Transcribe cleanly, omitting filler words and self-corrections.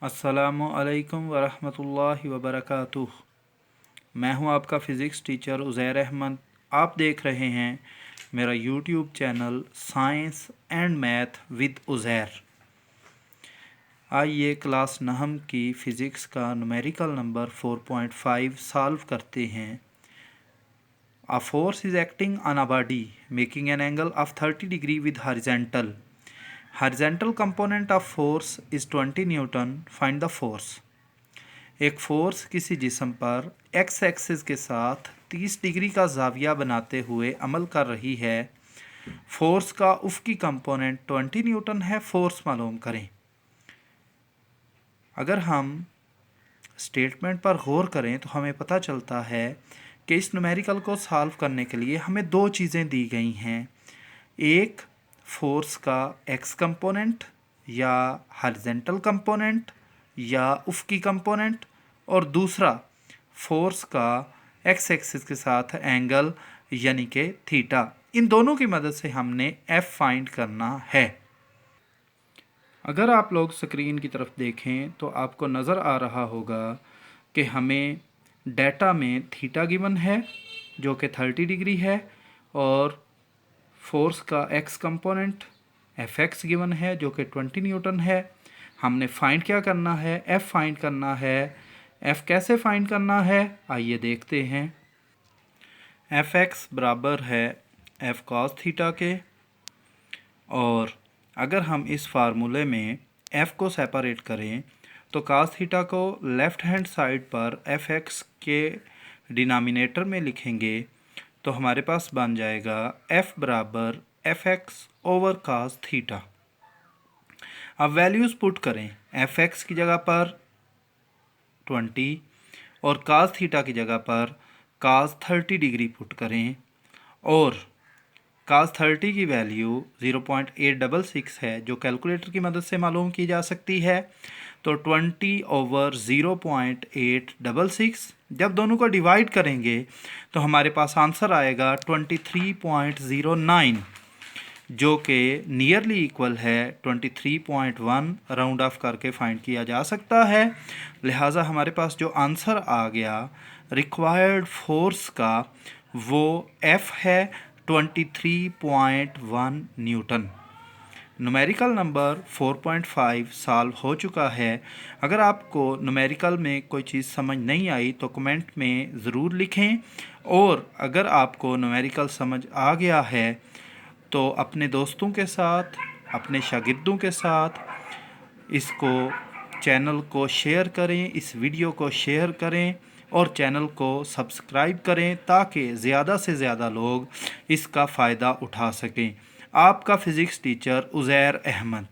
अस्सलामुअलैकुम वरहमतुल्लाहि वबरकातुह। मैं हूं आपका फ़िज़िक्स टीचर उज़ैर अहमद। आप देख रहे हैं मेरा YouTube channel science and math with Uzair. आइए क्लास नहम की फ़िज़िक्स का न्यूमेरिकल नंबर 4.5 सॉल्व करते हैं। A force is acting on a body making an angle of 30 degree with horizontal. Horizontal component of force is 20 Newton. Find the force. एक force किसी जिस्म पर x axis के साथ 30 डिग्री का ज़ाविया बनाते हुए अमल कर रही है। फ़ोर्स का उफ़क़ी कंपोनेंट 20 न्यूटन है। फ़ोर्स मालूम करें। अगर हम स्टेटमेंट पर गौर करें तो हमें पता चलता है कि इस न्यूमेरिकल को सॉल्व करने के लिए हमें दो चीज़ें दी गई हैं। एक फ़ोर्स का एक्स कंपोनेंट या हॉरिजॉन्टल कंपोनेंट या उफ़क़ी कंपोनेंट, और दूसरा फोर्स का एक्स एक्सिस के साथ एंगल यानी कि थीटा। इन दोनों की मदद से हमने एफ फाइंड करना है। अगर आप लोग स्क्रीन की तरफ देखें तो आपको नज़र आ रहा होगा कि हमें डाटा में थीटा गिवन है जो कि 30 डिग्री है, और फोर्स का x component F x given है जो कि 20 न्यूटन है। हमने फाइंड क्या करना है? एफ फाइंड करना है। एफ कैसे फाइंड करना है आइए देखते हैं। एफ एक्स बराबर है एफ कॉस थीटा के, और अगर हम इस फार्मूले में एफ को सेपरेट करें तो कॉस थीटा को लेफ़्ट हैंड साइड पर एफ एक्स के डिनोमिनेटर में लिखेंगे तो हमारे पास बन जाएगा एफ बराबर F x over cos theta. अब वैल्यूज़ पुट करें। एफ एक्स की जगह पर 20 और कास थीटा की जगह पर कास 30 डिग्री पुट करें, और कास 30 की वैल्यू 0.866 है जो कैलकुलेटर की मदद से मालूम की जा सकती है। तो 20 ओवर 0.866 जब दोनों को डिवाइड करेंगे तो हमारे पास आंसर आएगा 23.09, जो कि नियरली इक्वल है 23.1। राउंड ऑफ करके फाइंड किया जा सकता है। लिहाजा हमारे पास जो आंसर आ गया रिक्वायर्ड फोर्स का वो एफ है 23.1 न्यूटन। न्यूमेरिकल नंबर 4.5 सॉल्व हो चुका है। अगर आपको न्यूमेरिकल में कोई चीज़ समझ नहीं आई तो कमेंट में ज़रूर लिखें, और अगर आपको न्यूमेरिकल समझ आ गया है तो अपने दोस्तों के साथ, अपने शागिर्दों के साथ इसको चैनल को शेयर करें, इस वीडियो को शेयर करें और चैनल को सब्सक्राइब करें ताकि ज़्यादा से ज़्यादा लोग इसका फ़ायदा उठा सकें। आपका फ़िज़िक्स टीचर उज़ैर अहमद।